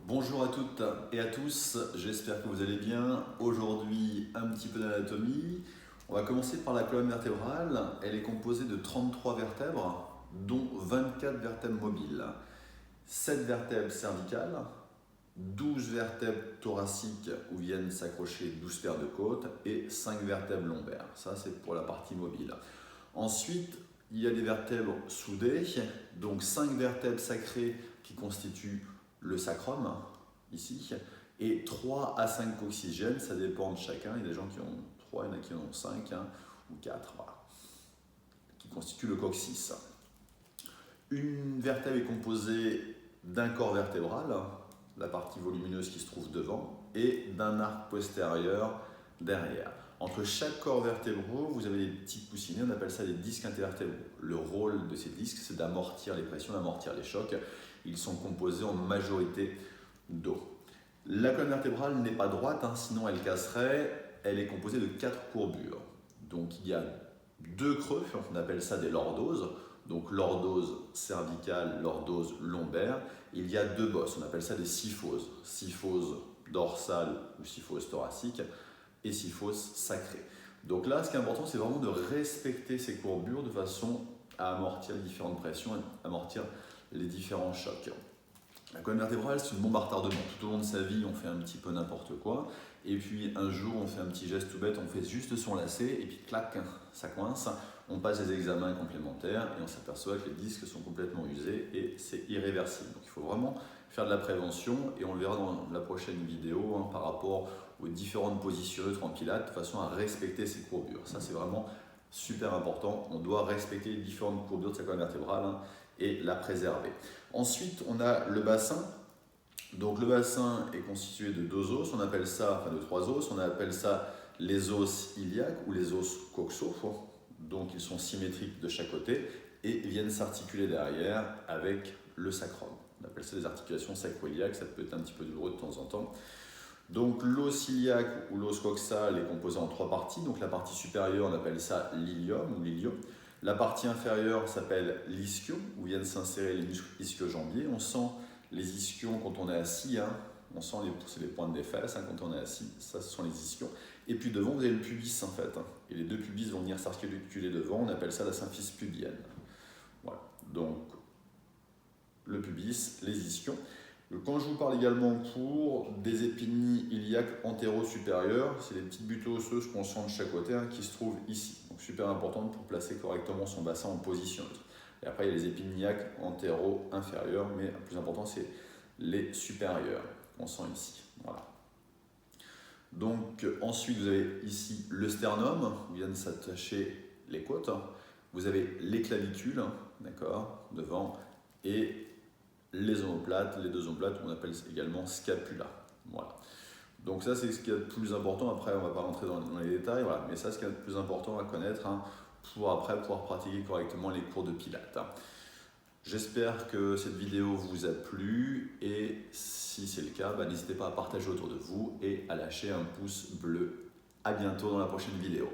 Bonjour à toutes et à tous, j'espère que vous allez bien. Aujourd'hui, un petit peu d'anatomie. On va commencer par la colonne vertébrale. Elle est composée de 33 vertèbres, dont 24 vertèbres mobiles, 7 vertèbres cervicales, 12 vertèbres thoraciques où viennent s'accrocher 12 paires de côtes et 5 vertèbres lombaires. Ça, c'est pour la partie mobile. Ensuite, il y a des vertèbres soudées, donc 5 vertèbres sacrées qui constituent le sacrum, ici, et 3 à 5 coccygiennes, ça dépend de chacun. Il y a des gens qui ont 3, il y en a qui en ont 5 ou 4, voilà, qui constituent le coccyx. Une vertèbre est composée d'un corps vertébral, la partie volumineuse qui se trouve devant, et d'un arc postérieur derrière. Entre chaque corps vertébraux, vous avez des petits coussinets, on appelle ça des disques intervertébraux. Le rôle de ces disques, c'est d'amortir les pressions, d'amortir les chocs. Ils sont composés en majorité d'eau. La colonne vertébrale n'est pas droite, sinon elle casserait. Elle est composée de 4 courbures. Donc il y a 2 creux, on appelle ça des lordoses. Donc lordose cervicale, lordose lombaire. Il y a 2 bosses, on appelle ça des syphoses. Syphose dorsale ou syphose thoracique et syphose sacrée. Donc là, ce qui est important, c'est vraiment de respecter ces courbures de façon à amortir les différentes pressions, à amortir les différents chocs. La colonne vertébrale, c'est une bombe à retardement. Tout au long de sa vie, on fait un petit peu n'importe quoi. Et puis un jour, on fait un petit geste tout bête, on fait juste son lacet, et puis clac, ça coince. On passe les examens complémentaires et on s'aperçoit que les disques sont complètement usés et c'est irréversible. Donc il faut vraiment faire de la prévention et on le verra dans la prochaine vidéo par rapport aux différentes positions neutres en pilates, de façon à respecter ces courbures. Ça, c'est vraiment super important. On doit respecter les différentes courbures de sa colonne vertébrale et la préserver. Ensuite, on a le bassin. Donc le bassin est constitué de 2 os, on appelle ça, enfin de 3 os, on appelle ça les os iliaques ou les os coxaux. Donc ils sont symétriques de chaque côté et viennent s'articuler derrière avec le sacrum. On appelle ça des articulations sacro-iliaques, ça peut être un petit peu douloureux de temps en temps. Donc l'os iliaque ou l'os coxal est composé en 3 parties. Donc la partie supérieure, on appelle ça l'ilium ou l'ilium. La partie inférieure s'appelle l'ischio, où viennent s'insérer les muscles ischio-jambiers. On sent les ischions quand on est assis, on sent c'est les pointes des fesses quand on est assis, ça ce sont les ischions. Et puis devant, vous avez le pubis en fait, et les 2 pubis vont venir s'articuler devant, on appelle ça la symphyse pubienne. Voilà, donc le pubis, les ischions. Quand je vous parle également pour des épinies iliaques antéro-supérieures, c'est les petites buttes osseuses qu'on sent de chaque côté qui se trouvent ici. Donc super importante pour placer correctement son bassin en position neutre. Et après, il y a les épines iliaques antéro-inférieures, mais le plus important, c'est les supérieures qu'on sent ici. Voilà. Donc ensuite, vous avez ici le sternum, où viennent s'attacher les côtes. Vous avez les clavicules, d'accord, devant, et les omoplates, les 2 omoplates, on appelle également scapula. Voilà. Donc ça, c'est ce qu'il y a de plus important. Après, on ne va pas rentrer dans les détails, voilà. Mais ça, c'est ce qu'il y a de plus important à connaître pour après pouvoir pratiquer correctement les cours de pilates. J'espère que cette vidéo vous a plu et si c'est le cas, n'hésitez pas à partager autour de vous et à lâcher un pouce bleu. À bientôt dans la prochaine vidéo.